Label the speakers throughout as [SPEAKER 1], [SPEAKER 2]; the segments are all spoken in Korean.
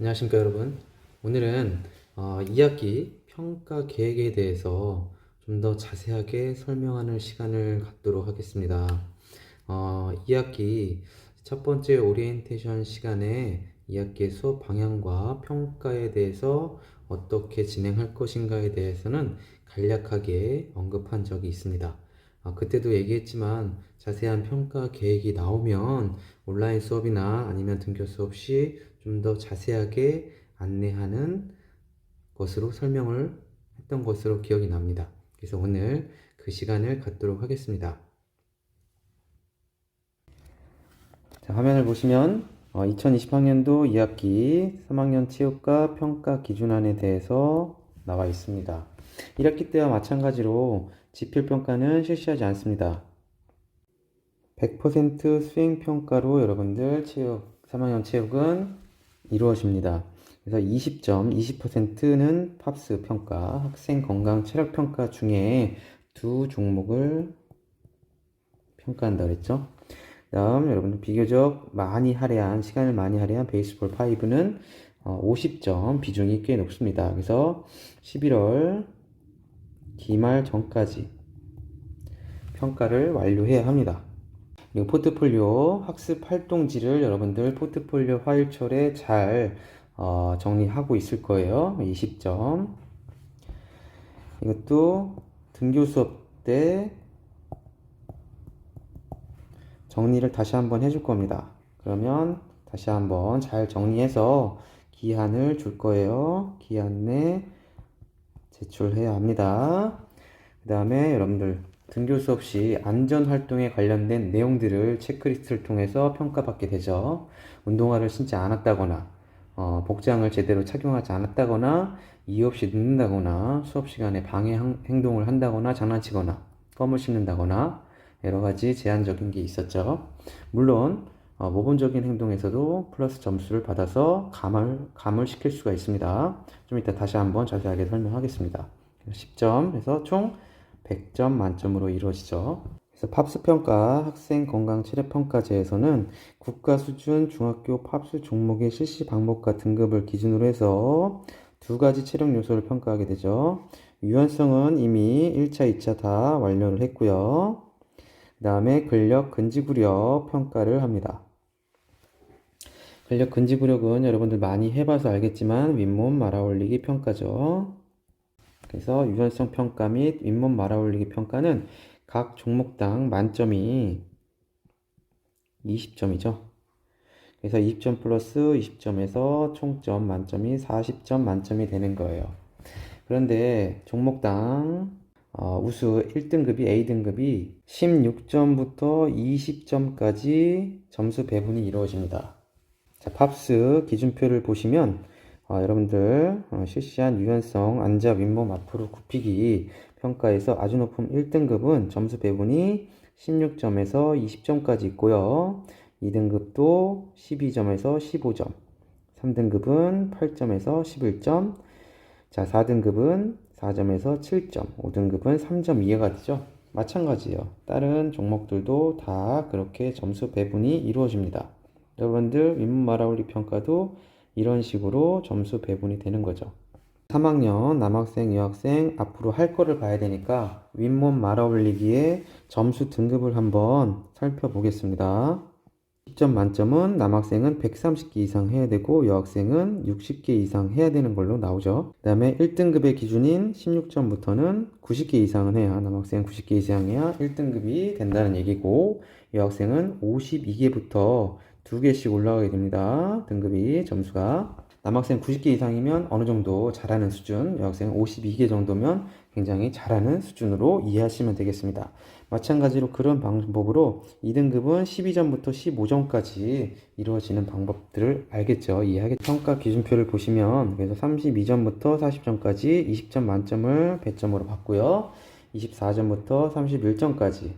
[SPEAKER 1] 안녕하십니까 여러분. 오늘은 2학기 평가 계획에 대해서 좀 더 자세하게 설명하는 시간을 갖도록 하겠습니다. 2학기 첫 번째 오리엔테이션 시간에 2학기의 수업 방향과 평가에 대해서 어떻게 진행할 것인가에 대해서는 간략하게 언급한 적이 있습니다. 그때도 얘기했지만 자세한 평가 계획이 나오면 온라인 수업이나 아니면 등교 수업 시 좀 더 자세하게 안내하는 것으로 설명을 했던 것으로 기억이 납니다. 그래서 오늘 그 시간을 갖도록 하겠습니다. 자, 화면을 보시면 2020학년도 2학기 3학년 체육과 평가 기준안에 대해서 나와 있습니다. 1학기 때와 마찬가지로 지필평가는 실시하지 않습니다. 100% 수행평가로 여러분들 3학년 체육은 이루어집니다. 그래서 20점, 20%는 팝스 평가, 학생 건강 체력 평가 중에 두 종목을 평가한다 그랬죠. 다음 여러분들 비교적 시간을 많이 할애한 베이스볼 5는 50점 비중이 꽤 높습니다. 그래서 11월 기말 전까지 평가를 완료해야 합니다. 그리고 포트폴리오 학습 활동지를 여러분들 포트폴리오 화일철에 잘 정리하고 있을 거예요. 20점. 이것도 등교 수업 때 정리를 다시 한번 해줄 겁니다. 그러면 다시 한번 잘 정리해서 기한을 줄 거예요. 기한 내 제출해야 합니다. 그 다음에 여러분들 등교 수업 시 안전활동에 관련된 내용들을 체크리스트를 통해서 평가받게 되죠. 운동화를 신지 않았다거나 복장을 제대로 착용하지 않았다거나 이유 없이 늦는다거나 수업 시간에 방해 행동을 한다거나 장난치거나 껌을 씹는다거나 여러가지 제한적인 게 있었죠. 물론 모범적인 행동에서도 플러스 점수를 받아서 감을 시킬 수가 있습니다. 좀 이따 다시 한번 자세하게 설명하겠습니다. 10점에서 총 100점 만점으로 이루어지죠. 그래서 팝스 평가 학생 건강 체력 평가제에서는 국가 수준 중학교 팝스 종목의 실시 방법과 등급을 기준으로 해서 두 가지 체력 요소를 평가하게 되죠. 유연성은 이미 1차, 2차 다 완료를 했고요. 그 다음에 근력, 근지구력 평가를 합니다. 근력, 근지구력은 여러분들 많이 해봐서 알겠지만 윗몸 말아올리기 평가죠. 그래서 유연성 평가 및 윗몸 말아올리기 평가는 각 종목당 만점이 20점이죠. 그래서 20점 플러스 20점에서 총점 만점이 40점 만점이 되는 거예요. 그런데 종목당 우수 1등급이 A등급이 16점부터 20점까지 점수 배분이 이루어집니다. 자, 팝스 기준표를 보시면 여러분들 실시한 유연성 앉아 윗몸 앞으로 굽히기 평가에서 아주 높은 1등급은 점수 배분이 16점에서 20점까지 있고요. 2등급도 12점에서 15점, 3등급은 8점에서 11점, 자 4등급은 4점에서 7점, 5등급은 3점 이하가 되죠. 마찬가지예요. 다른 종목들도 다 그렇게 점수 배분이 이루어집니다. 여러분들 윗몸 말아올리 평가도 이런 식으로 점수 배분이 되는 거죠. 3학년 남학생, 여학생 앞으로 할 거를 봐야 되니까 윗몸 말아올리기에 점수 등급을 한번 살펴보겠습니다. 10점 만점은 남학생은 130개 이상 해야 되고 여학생은 60개 이상 해야 되는 걸로 나오죠. 그 다음에 1등급의 기준인 16점부터는 90개 이상은 해야 남학생은 90개 이상 해야 1등급이 된다는 얘기고 여학생은 52개부터 2개씩 올라가게 됩니다. 등급이 점수가 남학생 90개 이상이면 어느 정도 잘하는 수준, 여학생은 52개 정도면 굉장히 잘하는 수준으로 이해하시면 되겠습니다. 마찬가지로 그런 방법으로 2등급은 12점부터 15점까지 이루어지는 방법들을 알겠죠. 이해하겠죠. 평가 기준표를 보시면 그래서 32점부터 40점까지 20점 만점을 배점으로 받고요. 24점부터 31점까지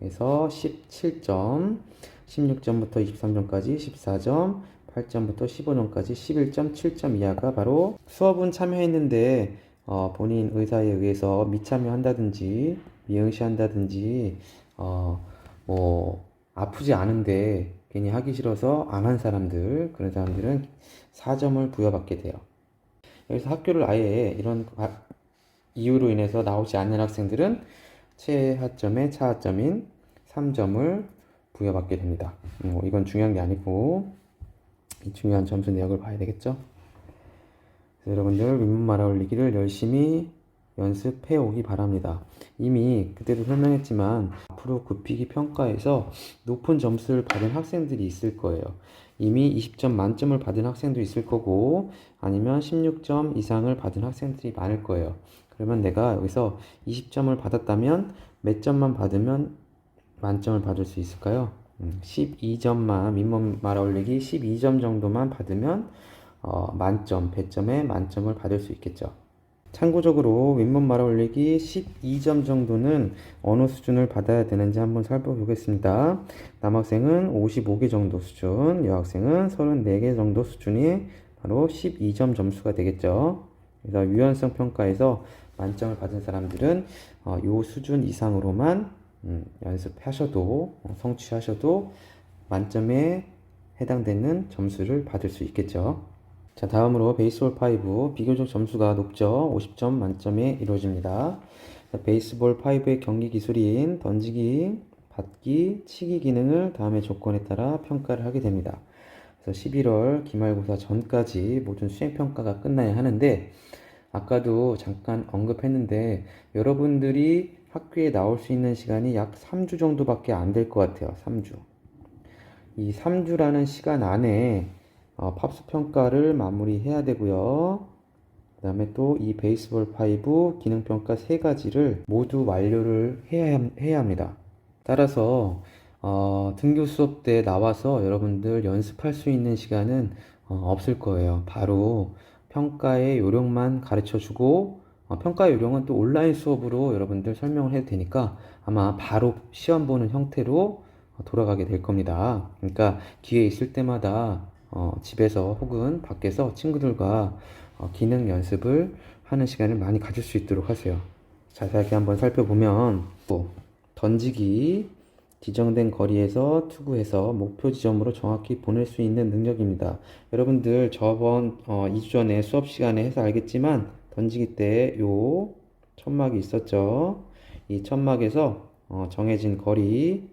[SPEAKER 1] 해서 17점, 16점부터 23점까지 14점, 8점부터 15점까지 11.7점 이하가 바로 수업은 참여했는데 본인 의사에 의해서 미참여한다든지 미응시한다든지 뭐 아프지 않은데 괜히 하기 싫어서 안 한 사람들, 그런 사람들은 4점을 부여받게 돼요. 여기서 학교를 아예 이런 이유로 인해서 나오지 않는 학생들은 최하점에 차하점인 3점을 부여받게 됩니다. 이건 중요한 게 아니고 이 중요한 점수 내역을 봐야 되겠죠. 그래서 여러분들 윗문 말아 올리기를 열심히 연습해 오기 바랍니다. 이미 그때도 설명했지만 앞으로 굽히기 평가에서 높은 점수를 받은 학생들이 있을 거예요. 이미 20점 만점을 받은 학생도 있을 거고 아니면 16점 이상을 받은 학생들이 많을 거예요. 그러면 내가 여기서 20점을 받았다면 몇 점만 받으면 만점을 받을 수 있을까요? 12점만, 윗몸 말아 올리기 12점 정도만 받으면 만점, 100점에 만점을 받을 수 있겠죠. 참고적으로 윗몸 말아 올리기 12점 정도는 어느 수준을 받아야 되는지 한번 살펴보겠습니다. 남학생은 55개 정도 수준, 여학생은 34개 정도 수준이 바로 12점 점수가 되겠죠. 그래서 유연성 평가에서 만점을 받은 사람들은 이 수준 이상으로만 연습하셔도 성취하셔도 만점에 해당되는 점수를 받을 수 있겠죠. 자, 다음으로 베이스볼 5 비교적 점수가 높죠. 50점 만점에 이루어집니다. 자, 베이스볼 5의 경기 기술인 던지기, 받기, 치기 기능을 다음의 조건에 따라 평가를 하게 됩니다. 그래서 11월 기말고사 전까지 모든 수행평가가 끝나야 하는데 아까도 잠깐 언급했는데 여러분들이 학교에 나올 수 있는 시간이 약 3주 정도밖에 안 될 것 같아요. 3주. 이 3주라는 시간 안에 팝스 평가를 마무리해야 되고요. 그 다음에 또 이 베이스볼 5 기능평가 3가지를 모두 완료를 해야 합니다. 따라서 등교 수업 때 나와서 여러분들 연습할 수 있는 시간은 없을 거예요. 바로 평가의 요령만 가르쳐 주고 평가의 요령은 또 온라인 수업으로 여러분들 설명을 해도 되니까 아마 바로 시험 보는 형태로 돌아가게 될 겁니다. 그러니까 기회 있을 때마다 집에서 혹은 밖에서 친구들과 기능 연습을 하는 시간을 많이 가질 수 있도록 하세요. 자세하게 한번 살펴보면 던지기, 지정된 거리에서 투구해서 목표 지점으로 정확히 보낼 수 있는 능력입니다. 여러분들 저번 2주 전에 수업 시간에 해서 알겠지만 던지기 때 요 천막이 있었죠. 이 천막에서 정해진 거리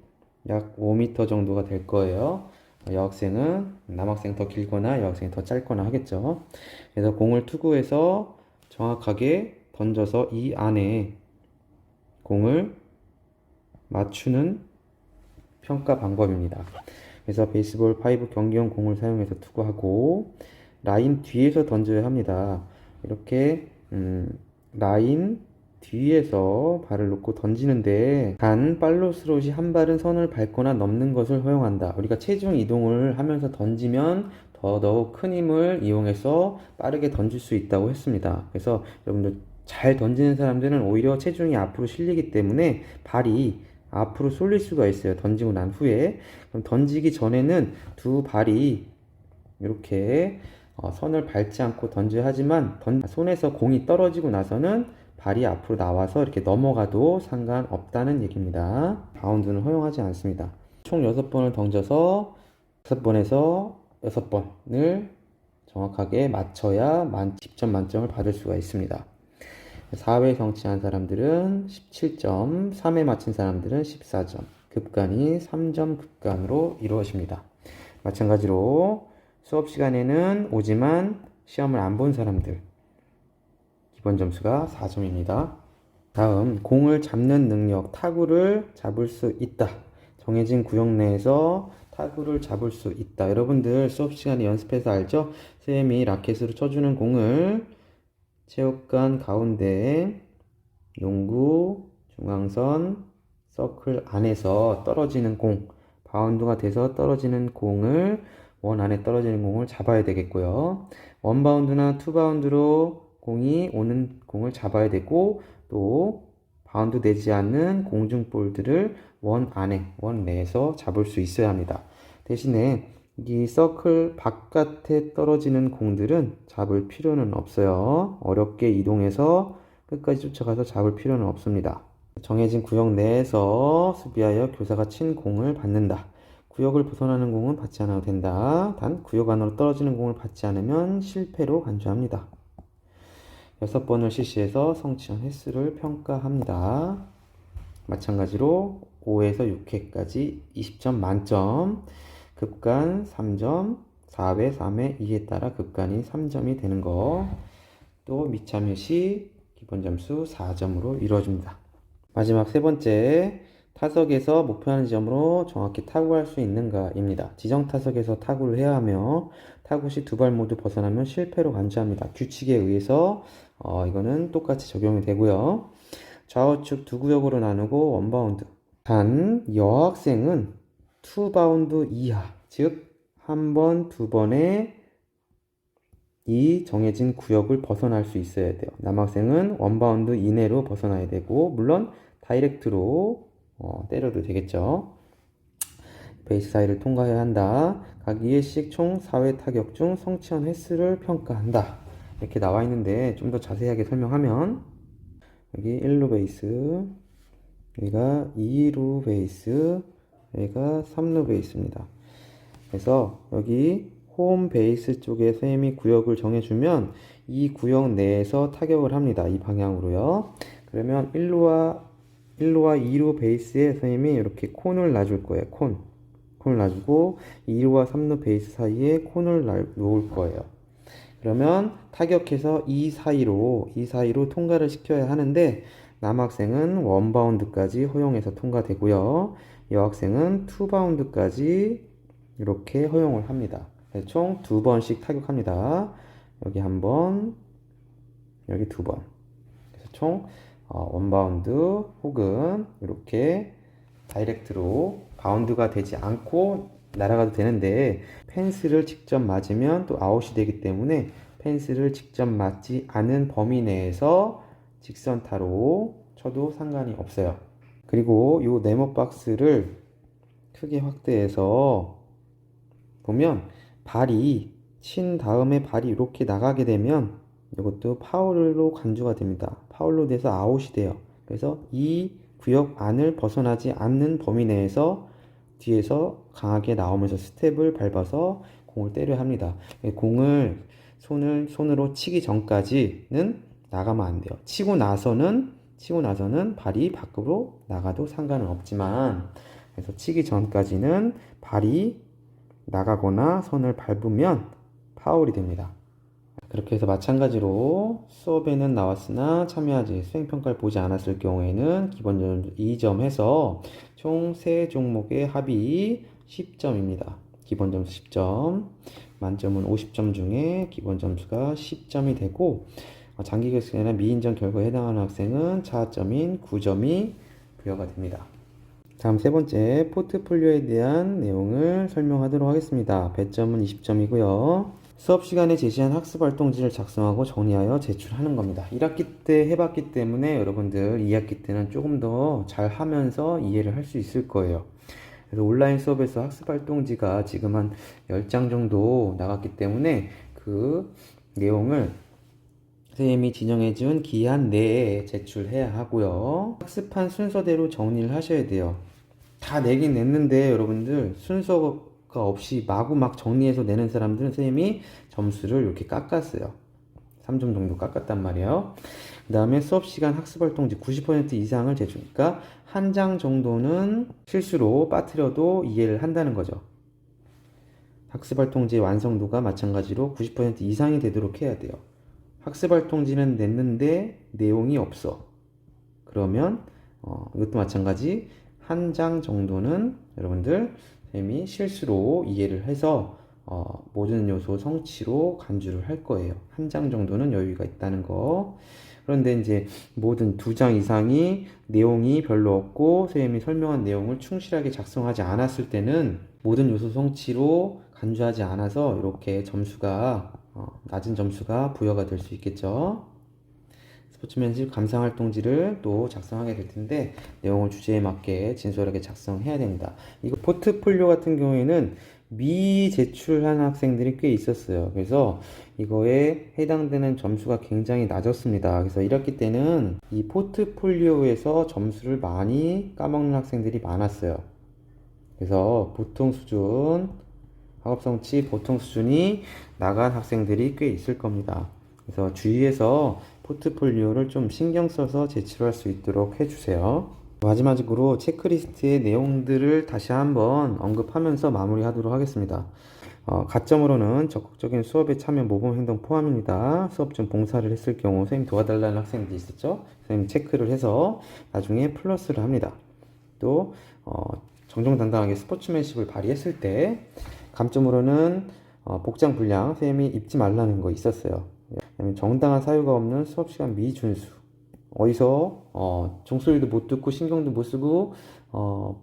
[SPEAKER 1] 약 5m 정도가 될 거예요. 여학생은 남학생 더 길거나 여학생이 더 짧거나 하겠죠. 그래서 공을 투구해서 정확하게 던져서 이 안에 공을 맞추는 평가 방법입니다. 그래서 베이스볼 5 경기용 공을 사용해서 투구하고 라인 뒤에서 던져야 합니다. 이렇게 라인 뒤에서 발을 놓고 던지는데 단 팔로우 스롯이 한 발은 선을 밟거나 넘는 것을 허용한다. 우리가 체중 이동을 하면서 던지면 더더욱 큰 힘을 이용해서 빠르게 던질 수 있다고 했습니다. 그래서 여러분들 잘 던지는 사람들은 오히려 체중이 앞으로 실리기 때문에 발이 앞으로 쏠릴 수가 있어요. 던지고 난 후에. 그럼 던지기 전에는 두 발이 이렇게 선을 밟지 않고 던져야 하지만 손에서 공이 떨어지고 나서는 발이 앞으로 나와서 이렇게 넘어가도 상관없다는 얘기입니다. 바운드는 허용하지 않습니다. 총 6번을 던져서 5번에서 6번을 정확하게 맞춰야 10점 만점을 받을 수가 있습니다. 4회 성취한 사람들은 17점, 3회 맞힌 사람들은 14점, 급간이 3점 급간으로 이루어집니다. 마찬가지로 수업 시간에는 오지만 시험을 안 본 사람들 기본 점수가 4점입니다. 다음 공을 잡는 능력, 타구를 잡을 수 있다. 정해진 구역 내에서 타구를 잡을 수 있다. 여러분들 수업 시간에 연습해서 알죠? 선생님이 라켓으로 쳐주는 공을 체육관 가운데 농구, 중앙선, 서클 안에서 떨어지는 공, 바운드가 돼서 떨어지는 공을 원 안에 떨어지는 공을 잡아야 되겠고요. 원바운드나 투바운드로 공이 오는 공을 잡아야 되고 또 바운드 되지 않는 공중볼들을 원 안에, 원 내에서 잡을 수 있어야 합니다. 대신에 이 서클 바깥에 떨어지는 공들은 잡을 필요는 없어요. 어렵게 이동해서 끝까지 쫓아가서 잡을 필요는 없습니다. 정해진 구역 내에서 수비하여 교사가 친 공을 받는다. 구역을 벗어나는 공은 받지 않아도 된다. 단 구역 안으로 떨어지는 공을 받지 않으면 실패로 간주합니다. 6번을 실시해서 성취한 횟수를 평가합니다. 마찬가지로 5에서 6회까지 20점 만점, 급간 3점, 4회, 3회, 2에 따라 급간이 3점이 되는 거, 또 미참여 시 기본 점수 4점으로 이루어집니다. 마지막 세 번째, 타석에서 목표하는 지점으로 정확히 타구할 수 있는가입니다. 지정 타석에서 타구를 해야 하며 타구 시 두 발 모두 벗어나면 실패로 간주합니다. 규칙에 의해서 이거는 똑같이 적용이 되고요. 좌우측 두 구역으로 나누고 원바운드. 단 여학생은 투바운드 이하, 즉 한 번, 두 번에 이 정해진 구역을 벗어날 수 있어야 돼요. 남학생은 원바운드 이내로 벗어나야 되고, 물론 다이렉트로 때려도 되겠죠. 베이스 사이를 통과해야 한다. 각 2회씩 총 4회 타격 중 성취한 횟수를 평가한다. 이렇게 나와 있는데 좀 더 자세하게 설명하면, 여기 1루 베이스, 여기가 2루 베이스, 여기가 3루 베이스입니다. 그래서 여기 홈 베이스 쪽에 선생님이 구역을 정해주면 이 구역 내에서 타격을 합니다. 이 방향으로요. 그러면 1루와 2루 베이스에 선생님이 이렇게 콘을 놔줄 거예요. 콘을 놔주고 2루와 3루 베이스 사이에 콘을 놓을 거예요. 그러면 타격해서 이 사이로 통과를 시켜야 하는데, 남학생은 원바운드까지 허용해서 통과되고요. 여학생은 투바운드까지 이렇게 허용을 합니다. 총 두 번씩 타격합니다. 여기 한 번, 여기 두 번. 그래서 총 원바운드 혹은 이렇게 다이렉트로 바운드가 되지 않고 날아가도 되는데, 펜스를 직접 맞으면 또 아웃이 되기 때문에 펜스를 직접 맞지 않은 범위 내에서 직선타로 쳐도 상관이 없어요. 그리고 이 네모 박스를 크게 확대해서 보면 발이 친 다음에 발이 이렇게 나가게 되면 이것도 파울로 간주가 됩니다. 파울로 돼서 아웃이 돼요. 그래서 이 구역 안을 벗어나지 않는 범위 내에서 뒤에서 강하게 나오면서 스텝을 밟아서 공을 때려야 합니다. 공을 손으로 치기 전까지는 나가면 안 돼요. 치고 나서는 발이 밖으로 나가도 상관은 없지만, 그래서 치기 전까지는 발이 나가거나 선을 밟으면 파울이 됩니다. 그렇게 해서 마찬가지로 수업에는 나왔으나 참여하지 수행평가를 보지 않았을 경우에는 기본 점수 2점 해서 총 3종목의 합이 10점입니다. 기본 점수 10점, 만점은 50점 중에 기본 점수가 10점이 되고, 장기교습이나 미인정 결과에 해당하는 학생은 차점인 9점이 부여가 됩니다. 다음 세 번째, 포트폴리오에 대한 내용을 설명하도록 하겠습니다. 배점은 20점이고요. 수업 시간에 제시한 학습활동지를 작성하고 정리하여 제출하는 겁니다. 1학기 때 해봤기 때문에 여러분들 2학기 때는 조금 더 잘 하면서 이해를 할 수 있을 거예요. 그래서 온라인 수업에서 학습활동지가 지금 한 10장 정도 나갔기 때문에 그 내용을 선생님이 지정해준 기한 내에 제출해야 하고요. 학습한 순서대로 정리를 하셔야 돼요. 다 내긴 냈는데 여러분들 순서가 없이 마구 막 정리해서 내는 사람들은 선생님이 점수를 이렇게 깎았어요. 3점 정도 깎았단 말이에요. 그 다음에 수업시간 학습활동지 90% 이상을 제출니까 한 장 정도는 실수로 빠뜨려도 이해를 한다는 거죠. 학습활동지의 완성도가 마찬가지로 90% 이상이 되도록 해야 돼요. 학습활동지는 냈는데 내용이 없어. 그러면 이것도 마찬가지 한 장 정도는 여러분들 선생님이 실수로 이해를 해서 모든 요소 성취로 간주를 할 거예요. 한 장 정도는 여유가 있다는 거. 그런데 이제 모든 2장 이상이 내용이 별로 없고 선생님이 설명한 내용을 충실하게 작성하지 않았을 때는 모든 요소 성취로 간주하지 않아서 이렇게 점수가 낮은 점수가 부여가 될 수 있겠죠. 스포츠맨십 감상활동지를 또 작성하게 될 텐데 내용을 주제에 맞게 진솔하게 작성해야 됩니다. 이거 포트폴리오 같은 경우에는 미제출한 학생들이 꽤 있었어요. 그래서 이거에 해당되는 점수가 굉장히 낮았습니다. 그래서 1학기 때는 이 포트폴리오에서 점수를 많이 까먹는 학생들이 많았어요. 그래서 보통 수준, 학업성취 보통 수준이 나간 학생들이 꽤 있을 겁니다. 그래서 주위에서 포트폴리오를 좀 신경 써서 제출을 할 수 있도록 해주세요. 마지막으로 체크리스트의 내용들을 다시 한번 언급하면서 마무리하도록 하겠습니다. 가점으로는 적극적인 수업에 참여 모범 행동 포함입니다. 수업 중 봉사를 했을 경우 선생님 도와달라는 학생들이 있었죠. 선생님 체크를 해서 나중에 플러스를 합니다. 또 정정당당하게 스포츠맨십을 발휘했을 때 감점으로는 복장 불량 선생님이 입지 말라는 거 있었어요. 정당한 사유가 없는 수업시간 미준수, 어디서 종소리도 못 듣고 신경도 못 쓰고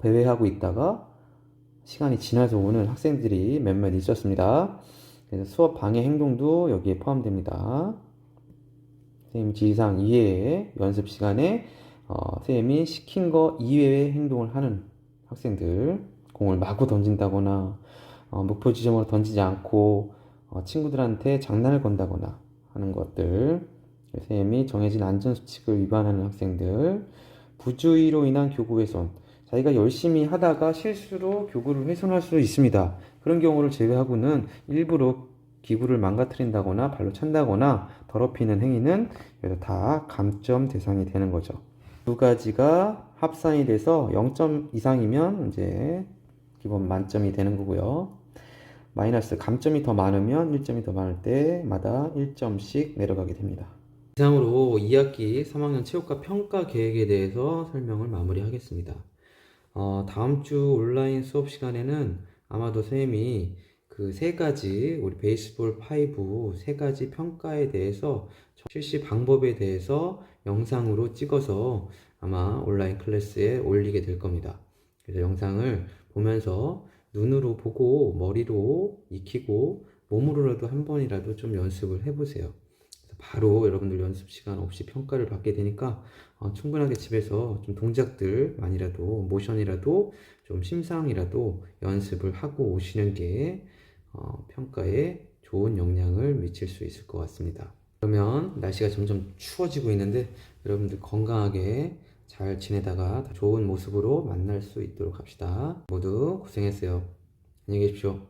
[SPEAKER 1] 배회하고 있다가 시간이 지나서 오는 학생들이 몇몇 있었습니다. 그래서 수업 방해 행동도 여기에 포함됩니다. 선생님 지시사항 이외에 연습 시간에 선생님이 시킨 거 이외의 행동을 하는 학생들, 공을 마구 던진다거나 목표 지점으로 던지지 않고 친구들한테 장난을 건다거나 하는 것들, 선생님이 정해진 안전수칙을 위반하는 학생들, 부주의로 인한 교구 훼손, 자기가 열심히 하다가 실수로 교구를 훼손할 수 있습니다. 그런 경우를 제외하고는 일부러 기구를 망가뜨린다거나 발로 찬다거나 더럽히는 행위는 다 감점 대상이 되는 거죠. 두 가지가 합산이 돼서 0점 이상이면 이제 기본 만점이 되는 거고요. 마이너스 감점이 더 많으면 1점이 더 많을 때마다 1점씩 내려가게 됩니다. 이상으로 2학기 3학년 체육과 평가 계획에 대해서 설명을 마무리하겠습니다. 다음 주 온라인 수업 시간에는 아마도 선생님이 그 세 가지 우리 베이스볼 5 세 가지 평가에 대해서 실시 방법에 대해서 영상으로 찍어서 아마 온라인 클래스에 올리게 될 겁니다. 그래서 영상을 보면서 눈으로 보고 머리로 익히고 몸으로라도 한 번이라도 좀 연습을 해보세요. 바로 여러분들 연습 시간 없이 평가를 받게 되니까 충분하게 집에서 좀 동작들만이라도 모션이라도 좀 심상이라도 연습을 하고 오시는 게 평가에 좋은 영향을 미칠 수 있을 것 같습니다. 그러면 날씨가 점점 추워지고 있는데 여러분들 건강하게 잘 지내다가 좋은 모습으로 만날 수 있도록 합시다. 모두 고생했어요. 안녕히 계십시오.